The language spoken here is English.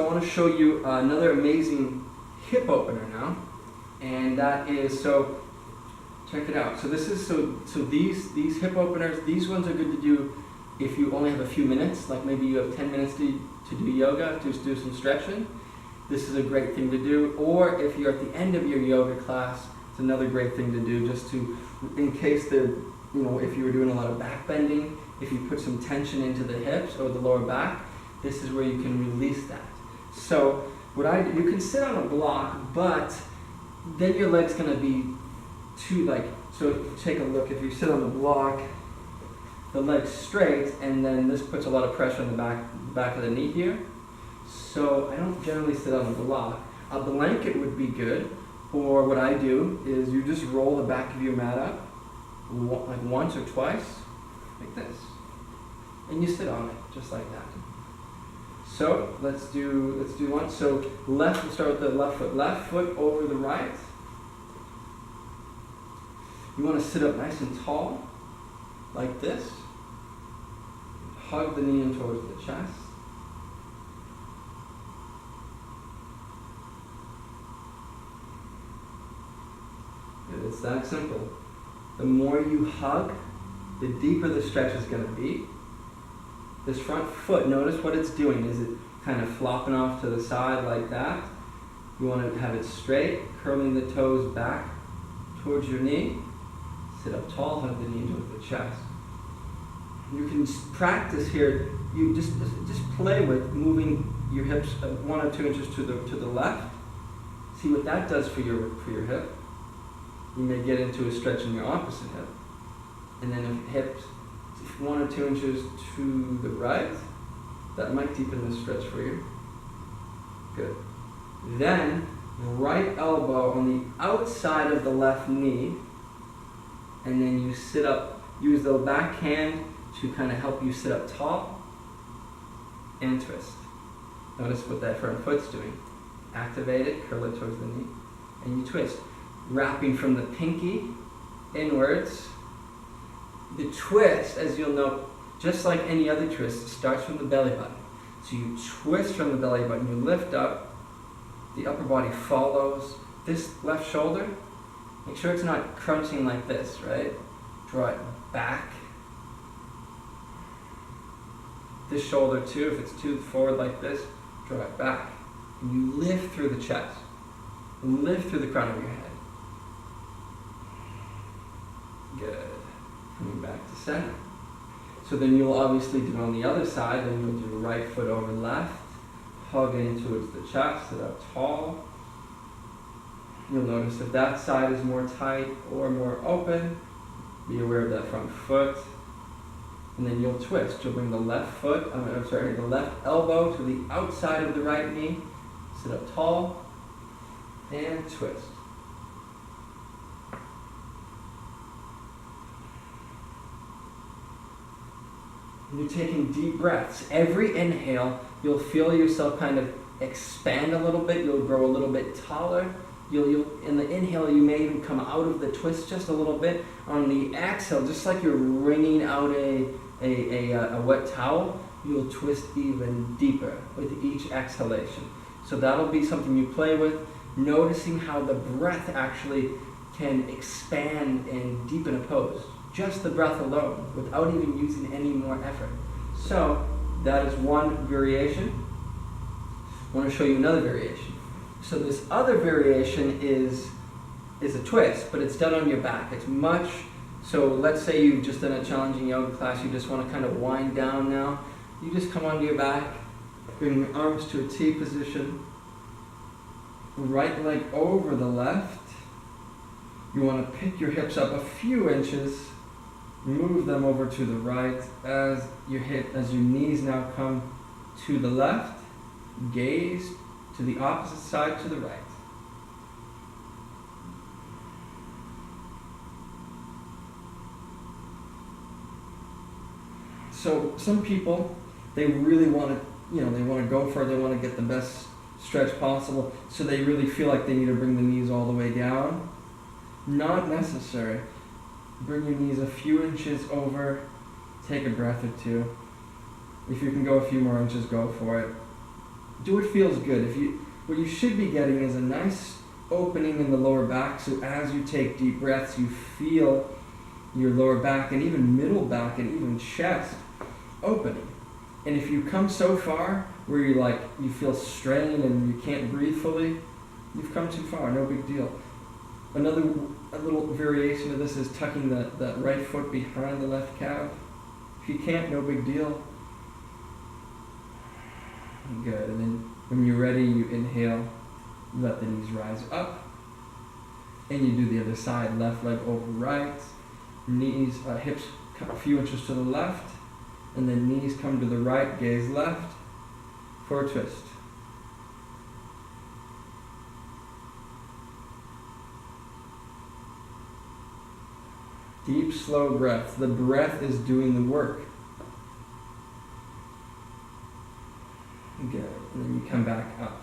want to show you another amazing hip opener now, and that is, so check it out. So this is, so these hip openers, these ones are good to do if you only have a few minutes, like maybe you have 10 minutes to do yoga, to do some stretching. This is a great thing to do. Or if you're at the end of your yoga class, it's another great thing to do, just to, in case they're, you know, if you were doing a lot of back bending, if you put some tension into the hips or the lower back, this is where you can release that. So what I do, you can sit on a block, but then your leg's gonna be too, like, so take a look, if you sit on the block, the leg's straight, and then this puts a lot of pressure on the back of the knee here. So I don't generally sit on a block. A blanket would be good, or what I do is you just roll the back of your mat up, like once or twice, like this. And you sit on it, just like that. So let's do one. So we'll start with the left foot over the right. You want to sit up nice and tall, like this. Hug the knee in towards the chest. It's that simple. The more you hug, the deeper the stretch is going to be. This front foot, notice what it's doing. Is it kind of flopping off to the side like that? You want to have it straight, curling the toes back towards your knee. Sit up tall, hug the knee towards the chest. You can practice here. You just play with moving your hips 1 or 2 inches to the left. See what that does for your hip. You may get into a stretch in your opposite hip. And then if hips 1 or 2 inches to the right, that might deepen the stretch for you. Good. Then, right elbow on the outside of the left knee, and then you sit up, use the back hand to kind of help you sit up tall, and twist. Notice what that front foot's doing. Activate it, curl it towards the knee, and you twist. Wrapping from the pinky inwards. The twist, as you'll note, just like any other twist, starts from the belly button. So you twist from the belly button, you lift up, the upper body follows. This left shoulder, make sure it's not crunching like this, right? Draw it back. This shoulder too, if it's too forward like this, draw it back. And you lift through the chest, and lift through the crown of your head. Good. Coming back to center. So then you'll obviously do on the other side, then you'll do right foot over left, hug in towards the chest, sit up tall. You'll notice if that side is more tight or more open, be aware of that front foot. And then you'll twist. You'll bring the left the left elbow to the outside of the right knee, sit up tall, and twist. You're taking deep breaths. Every inhale, you'll feel yourself kind of expand a little bit. You'll grow a little bit taller. In the inhale, you may even come out of the twist just a little bit. On the exhale, just like you're wringing out a wet towel, you'll twist even deeper with each exhalation. So that'll be something you play with, noticing how the breath actually can expand and deepen a pose. Just the breath alone, without even using any more effort. So that is one variation. I want to show you another variation. So this other variation is a twist, but it's done on your back. It's much, so let's say you've just done a challenging yoga class, you just want to kind of wind down now. You just come onto your back, bring your arms to a T position, right leg over the left. You want to pick your hips up a few inches, move them over to the right as your knees now come to the left, gaze to the opposite side to the right. So some people, they really want to, they want to go for it, they want to get the best stretch possible, so they really feel like they need to bring the knees all the way down. Not necessary. Bring your knees a few inches over, take a breath or two. If you can go a few more inches, go for it. do what feels good. What you should be getting is a nice opening in the lower back, so as you take deep breaths, you feel your lower back and even middle back and even chest opening. And if you come so far where you feel strained and you can't breathe fully, you've come too far, no big deal. A little variation of this is tucking that right foot behind the left calf. If you can't, no big deal. Good. And then when you're ready, you inhale, let the knees rise up. And you do the other side, left leg over right. Knees, hips a few inches to the left. And then knees come to the right, gaze left. Forward twist. Deep, slow breaths. The breath is doing the work. Good. And then you come back up.